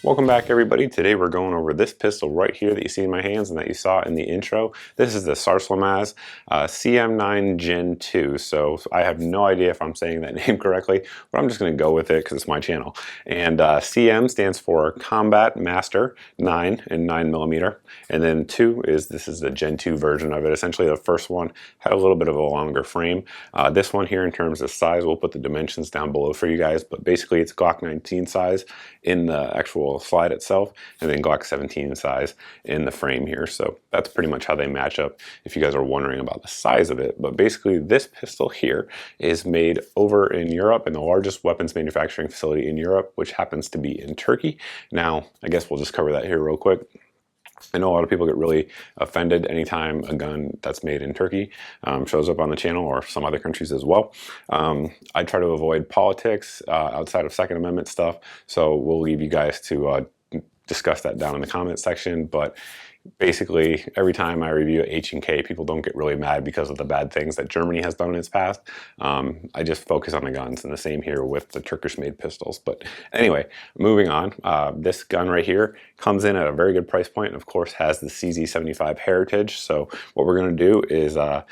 Welcome back, everybody. Today we're going over this pistol right here that you see in my hands and that you saw in the intro. This is the Sarsilmaz CM9 Gen 2. So I have no idea if I'm saying that name correctly, but I'm just going to go with it because it's my channel. And CM stands for Combat Master 9 in 9mm. And then 2 is, this is the Gen 2 version of it. Essentially the first one had a little bit of a longer frame. This one here in terms of size, we'll put the dimensions down below for you guys, but basically it's Glock 19 size in the actual slide itself, and then Glock 17 size in the frame here. So that's pretty much how they match up if you guys are wondering about the size of it. But basically this pistol here is made over in Europe in the largest weapons manufacturing facility in Europe, which happens to be in Turkey. Now, I guess we'll just cover that here real quick. I know a lot of people get really offended anytime a gun that's made in Turkey shows up on the channel, or some other countries as well. I try to avoid politics outside of Second Amendment stuff, so we'll leave you guys to discuss that down in the comment section. But basically, every time I review H&K, people don't get really mad because of the bad things that Germany has done in its past. I just focus on the guns, and the same here with the Turkish-made pistols. But anyway, moving on. This gun right here comes in at a very good price point, and of course has the CZ-75 heritage. So what we're going to do is do a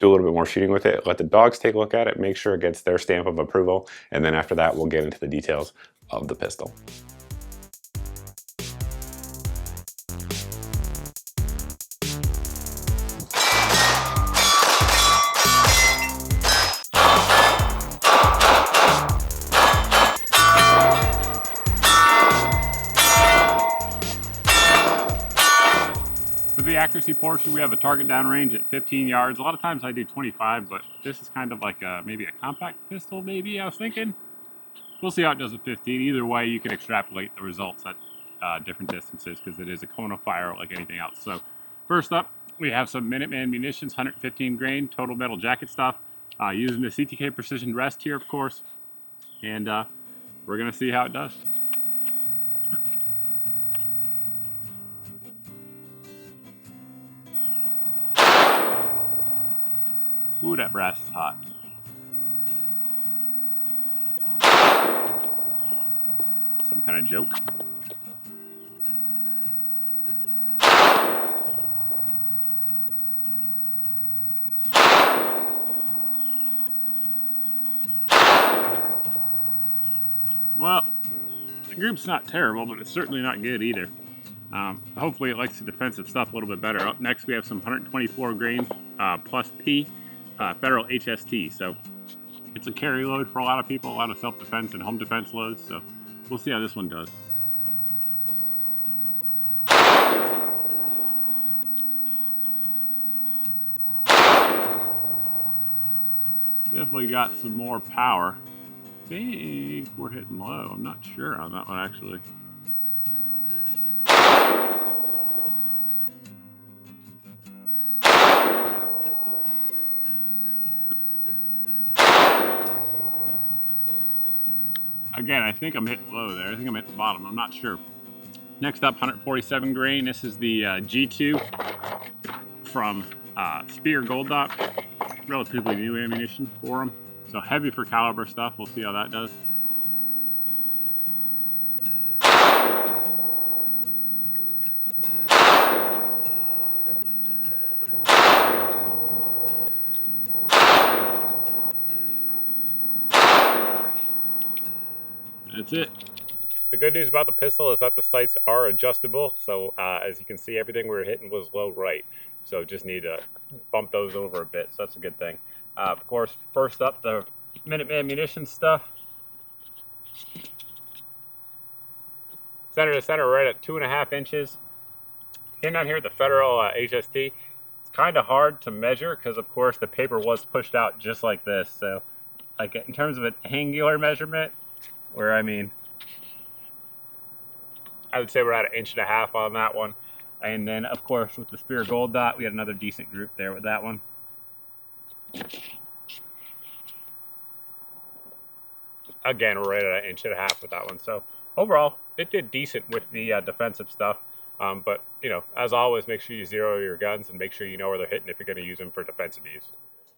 little bit more shooting with it, let the dogs take a look at it, make sure it gets their stamp of approval, and then after that, we'll get into the details of the pistol. For the accuracy portion, we have a target down range at 15 yards. A lot of times I do 25, but this is kind of like maybe a compact pistol, maybe, I was thinking. We'll see how it does at 15. Either way, you can extrapolate the results at different distances because it is a cone of fire like anything else. So first up, we have some Minuteman munitions, 115 grain, total metal jacket stuff, using the CTK Precision Rest here, of course. And we're going to see how it does. Ooh, that brass is hot. Some kind of joke. Well, the group's not terrible, but it's certainly not good either. Hopefully it likes the defensive stuff a little bit better. Up next we have some 124 grain plus P Federal HST. So it's a carry load for a lot of people, a lot of self-defense and home defense loads. So we'll see how this one does. Definitely got some more power. I think we're hitting low. I'm not sure on that one actually. Again, I think I'm hitting low there. I think I'm at the bottom. I'm not sure. Next up, 147 grain. This is the G2 from Speer Gold Dot. Relatively new ammunition for them. So heavy for caliber stuff. We'll see how that does. That's it. The good news about the pistol is that the sights are adjustable. So as you can see, everything we were hitting was low right. So just need to bump those over a bit. So that's a good thing. Of course, first up, the Minuteman munition stuff. Center to center right at 2.5 inches. Came down here at the Federal HST. It's kind of hard to measure because, of course, the paper was pushed out just like this. So, like in terms of an angular measurement, where I would say we're at 1.5 inches on that one. And then, of course, with the Speer Gold Dot, we had another decent group there with that one. Again, we're right at 1.5 inches with that one. So overall, it did decent with the defensive stuff. But, you know, as always, make sure you zero your guns and make sure you know where they're hitting if you're going to use them for defensive use.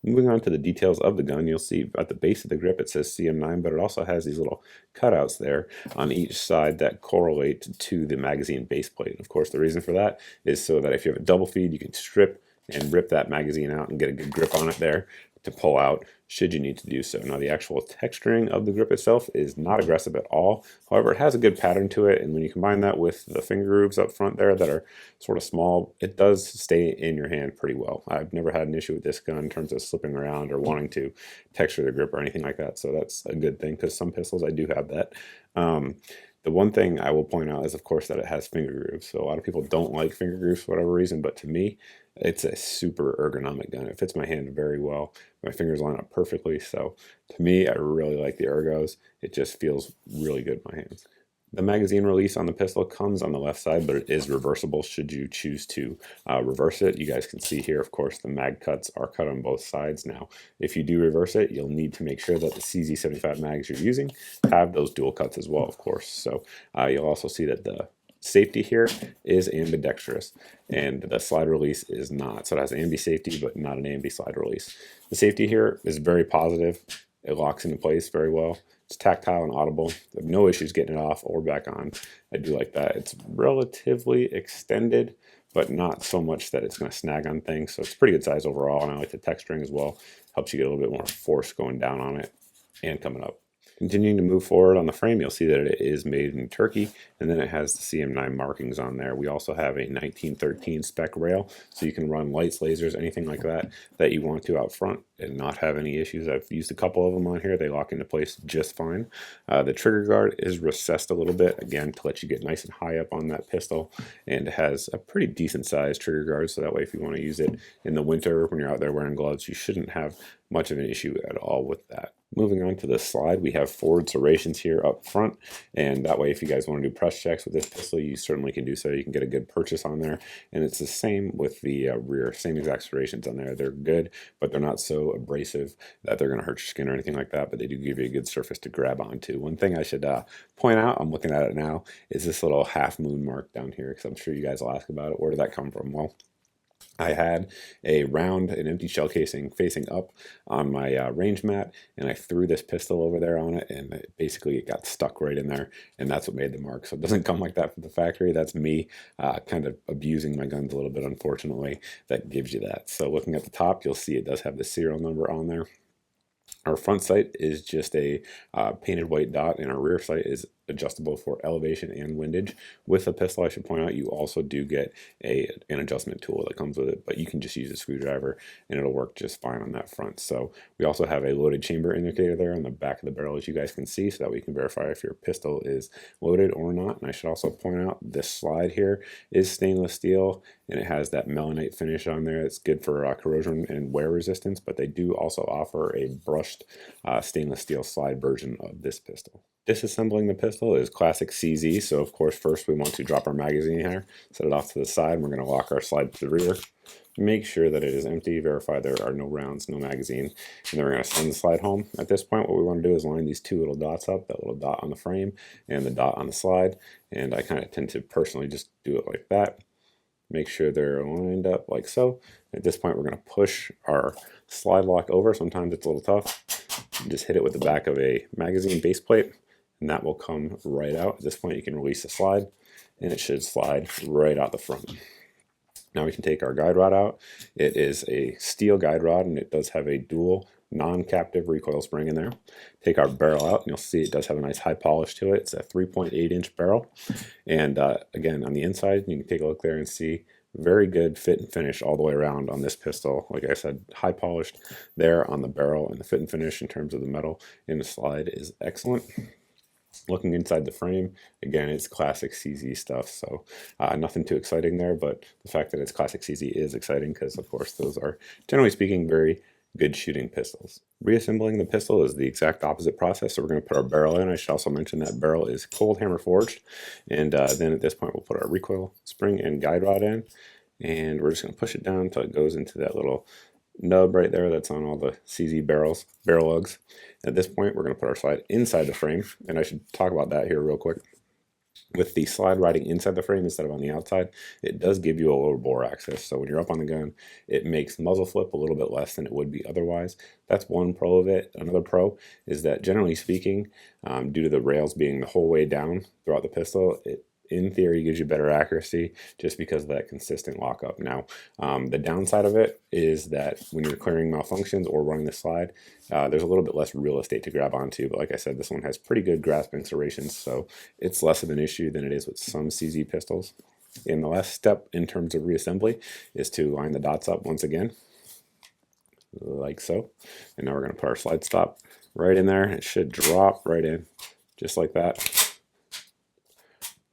Moving on to the details of the gun, you'll see at the base of the grip it says CM9, but it also has these little cutouts there on each side that correlate to the magazine base plate. Of course, the reason for that is so that if you have a double feed, you can strip and rip that magazine out and get a good grip on it there to pull out should you need to do so. Now, the actual texturing of the grip itself is not aggressive at all. However, it has a good pattern to it, and when you combine that with the finger grooves up front there that are sort of small, it does stay in your hand pretty well. I've never had an issue with this gun in terms of slipping around or wanting to texture the grip or anything like that, so that's a good thing, because some pistols I do have that. The one thing I will point out is, of course, that it has finger grooves. So a lot of people don't like finger grooves for whatever reason, but to me, it's a super ergonomic gun. It fits my hand very well. My fingers line up perfectly. So to me, I really like the ergos. It just feels really good in my hands. The magazine release on the pistol comes on the left side, but it is reversible should you choose to reverse it. You guys can see here, of course, the mag cuts are cut on both sides. Now, if you do reverse it, you'll need to make sure that the CZ-75 mags you're using have those dual cuts as well, of course. So you'll also see that the safety here is ambidextrous, and the slide release is not. So it has ambi safety, but not an ambi slide release. The safety here is very positive. It locks into place very well. It's tactile and audible. I have no issues getting it off or back on. I do like that. It's relatively extended, but not so much that it's going to snag on things. So it's pretty good size overall, and I like the texturing as well. Helps you get a little bit more force going down on it and coming up. Continuing to move forward on the frame, you'll see that it is made in Turkey, and then it has the CM9 markings on there. We also have a 1913 spec rail, so you can run lights, lasers, anything like that that you want to out front and not have any issues. I've used a couple of them on here. They lock into place just fine. The trigger guard is recessed a little bit, again, to let you get nice and high up on that pistol, and it has a pretty decent sized trigger guard, so that way if you want to use it in the winter when you're out there wearing gloves, you shouldn't have much of an issue at all with that. Moving on to the slide, we have forward serrations here up front, and that way if you guys want to do press checks with this pistol, you certainly can do so. You can get a good purchase on there, and it's the same with the rear, same exact serrations on there. They're good, but they're not so abrasive that they're going to hurt your skin or anything like that, but they do give you a good surface to grab onto. One thing I should point out, I'm looking at it now, is this little half moon mark down here, because I'm sure you guys will ask about it. Where did that come from? Well, I had a round, an empty shell casing facing up on my range mat, and I threw this pistol over there on it, and it got stuck right in there, and that's what made the mark. So it doesn't come like that from the factory. That's me kind of abusing my guns a little bit, unfortunately. That gives you that. So looking at the top, you'll see it does have the serial number on there. Our front sight is just a painted white dot, and our rear sight is adjustable for elevation and windage. With the pistol, I should point out, you also do get an adjustment tool that comes with it, but you can just use a screwdriver and it'll work just fine on that front. So we also have a loaded chamber indicator there on the back of the barrel, as you guys can see, so that we can verify if your pistol is loaded or not. And I should also point out this slide here is stainless steel, and it has that melanite finish on there. It's good for corrosion and wear resistance, but they do also offer a brushed stainless steel slide version of this pistol. Disassembling the pistol is classic CZ, so of course first we want to drop our magazine here, set it off to the side, and we're going to lock our slide to the rear. Make sure that it is empty, verify there are no rounds, no magazine, and then we're going to send the slide home. At this point, what we want to do is line these two little dots up, that little dot on the frame and the dot on the slide, and I kind of tend to personally just do it like that. Make sure they're lined up like so. At this point, we're going to push our slide lock over. Sometimes it's a little tough. Just hit it with the back of a magazine base plate, and that will come right out. At this point, you can release the slide, and it should slide right out the front. Now we can take our guide rod out. It is a steel guide rod, and it does have a dual non-captive recoil spring in there. Take our barrel out, and you'll see it does have a nice high polish to it. It's a 3.8-inch barrel, and again, on the inside, you can take a look there and see very good fit and finish all the way around on this pistol. Like I said, high polished there on the barrel, and the fit and finish in terms of the metal in the slide is excellent. Looking inside the frame, again, it's classic CZ stuff, so nothing too exciting there, but the fact that it's classic CZ is exciting because, of course, those are, generally speaking, very good shooting pistols. Reassembling the pistol is the exact opposite process, so we're going to put our barrel in. I should also mention that barrel is cold hammer forged, and then at this point we'll put our recoil spring and guide rod in, and we're just going to push it down until it goes into that little nub right there that's on all the CZ barrel lugs. At this point, we're going to put our slide inside the frame, and I should talk about that here real quick. With the slide riding inside the frame instead of on the outside, it does give you a lower bore access. So when you're up on the gun, it makes muzzle flip a little bit less than it would be otherwise. That's one pro of it. Another pro is that, generally speaking, due to the rails being the whole way down throughout the pistol, it in theory gives you better accuracy just because of that consistent lockup. Now, the downside of it is that when you're clearing malfunctions or running the slide, there's a little bit less real estate to grab onto. But like I said, this one has pretty good grasping serrations, so it's less of an issue than it is with some CZ pistols. And the last step in terms of reassembly is to line the dots up once again, like so. And now we're going to put our slide stop right in there. It should drop right in, just like that.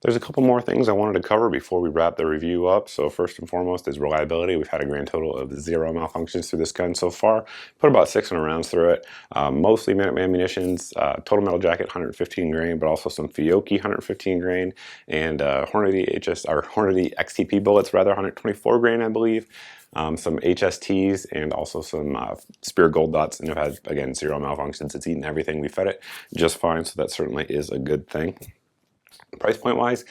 There's a couple more things I wanted to cover before we wrap the review up. So first and foremost is reliability. We've had a grand total of 0 malfunctions through this gun so far. Put about 600 rounds through it. Mostly Minuteman munitions, total metal jacket 115 grain, but also some Fiocchi 115 grain, and Hornady XTP bullets, rather 124 grain, I believe. Some HSTs and also some Spear Gold Dots, and it has, again, 0 malfunctions. It's eaten everything we fed it just fine, so that certainly is a good thing. Price point wise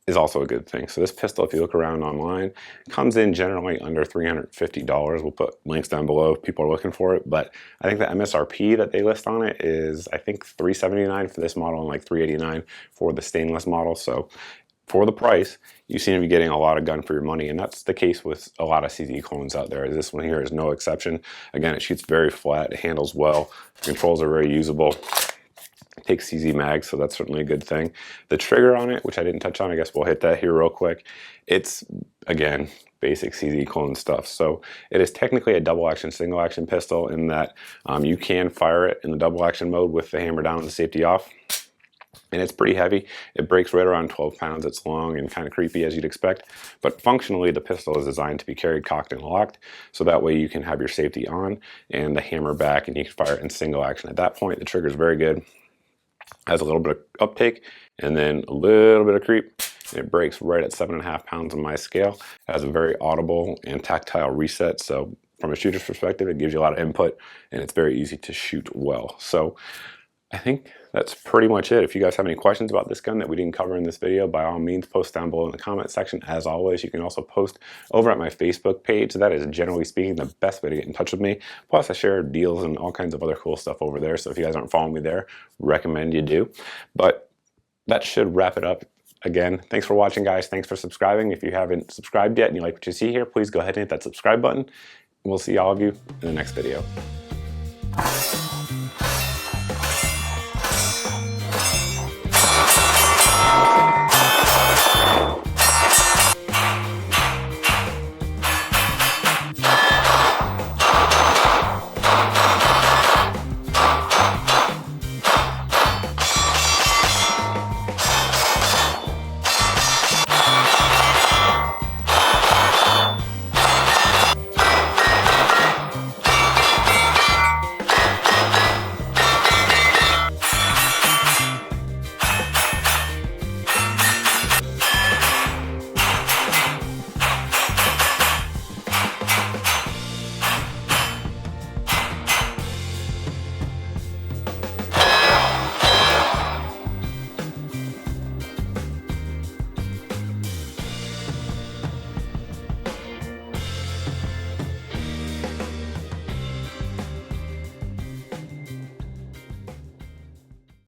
is also a good thing. So this pistol, if you look around online, comes in generally under $350. We'll put links down below if people are looking for it, but I think the MSRP that they list on it is, I think, $379 for this model and like $389 for the stainless model. So for the price, you seem to be getting a lot of gun for your money, and that's the case with a lot of CZ clones out there. This one here is no exception. Again, it shoots very flat, it handles well, the controls are very usable. It takes CZ mags, so that's certainly a good thing. The trigger on it, which I didn't touch on, I guess we'll hit that here real quick. It's, again, basic CZ clone stuff. So it is technically a double action, single action pistol in that you can fire it in the double action mode with the hammer down and the safety off. And it's pretty heavy. It breaks right around 12 pounds. It's long and kind of creepy, as you'd expect. But functionally, the pistol is designed to be carried cocked and locked, so that way you can have your safety on and the hammer back, and you can fire it in single action. At that point, the trigger is very good. Has a little bit of uptake and then a little bit of creep. It breaks right at 7.5 pounds on my scale. It has a very audible and tactile reset, so from a shooter's perspective, it gives you a lot of input and it's very easy to shoot well. So I think that's pretty much it. If you guys have any questions about this gun that we didn't cover in this video, by all means, post down below in the comment section. As always, you can also post over at my Facebook page. That is, generally speaking, the best way to get in touch with me. Plus, I share deals and all kinds of other cool stuff over there. So if you guys aren't following me there, recommend you do. But that should wrap it up. Again, thanks for watching, guys. Thanks for subscribing. If you haven't subscribed yet and you like what you see here, please go ahead and hit that subscribe button. We'll see all of you in the next video.